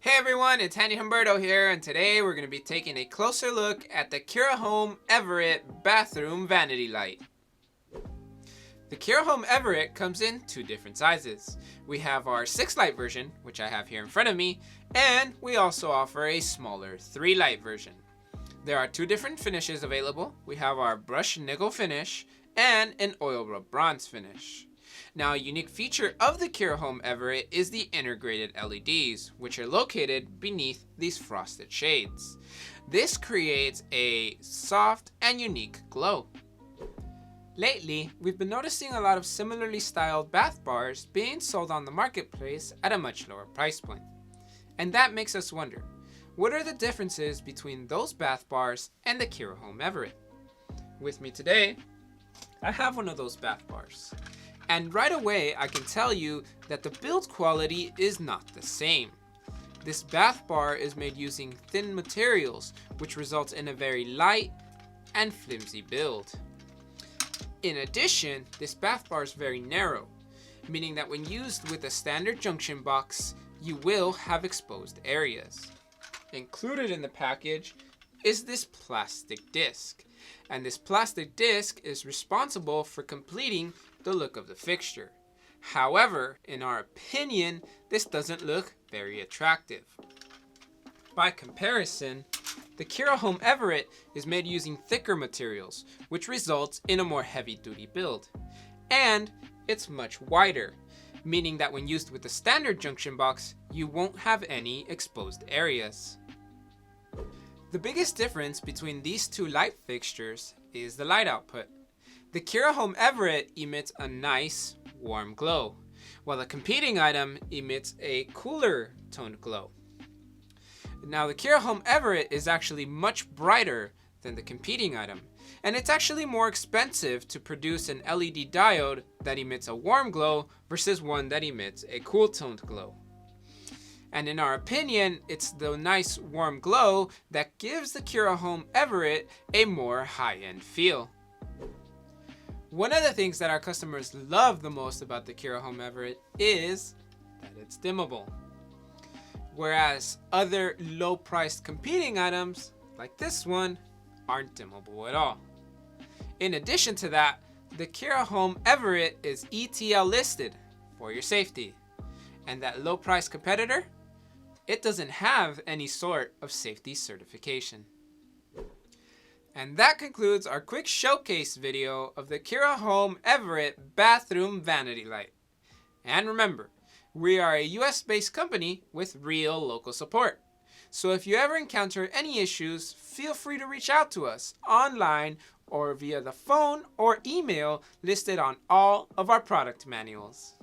Hey everyone, it's Handy Humberto here, and today we're going to be taking a closer look at the Kira Home Everett bathroom vanity light. The Kira Home Everett comes in two different sizes. We have our 6-light version, which I have here in front of me, and we also offer a smaller 3-light version. There are two different finishes available. We have our brushed nickel finish and an oil rub bronze finish. Now, a unique feature of the Kira Home Everett is the integrated LEDs, which are located beneath these frosted shades. This creates a soft and unique glow. Lately, we've been noticing a lot of similarly styled bath bars being sold on the marketplace at a much lower price point. And that makes us wonder, what are the differences between those bath bars and the Kira Home Everett? With me today, I have one of those bath bars. And right away, I can tell you that the build quality is not the same. This bath bar is made using thin materials, which results in a very light and flimsy build. In addition, this bath bar is very narrow, meaning that when used with a standard junction box, you will have exposed areas. Included in the package is this plastic disc, and this plastic disc is responsible for completing the look of the fixture. However, in our opinion, this doesn't look very attractive. By comparison, the Kira Home Everett is made using thicker materials, which results in a more heavy-duty build. And it's much wider, meaning that when used with the standard junction box, you won't have any exposed areas. The biggest difference between these two light fixtures is the light output. The Kira Home Everett emits a nice, warm glow, while the competing item emits a cooler toned glow. Now, the Kira Home Everett is actually much brighter than the competing item, and it's actually more expensive to produce an LED diode that emits a warm glow versus one that emits a cool toned glow. And in our opinion, it's the nice warm glow that gives the Kira Home Everett a more high-end feel. One of the things that our customers love the most about the Kira Home Everett is that it's dimmable. Whereas other low-priced competing items, like this one, aren't dimmable at all. In addition to that, the Kira Home Everett is ETL listed for your safety. And that low-priced competitor, it doesn't have any sort of safety certification. And that concludes our quick showcase video of the Kira Home Everett bathroom vanity light. And remember, we are a US-based company with real local support. So if you ever encounter any issues, feel free to reach out to us online or via the phone or email listed on all of our product manuals.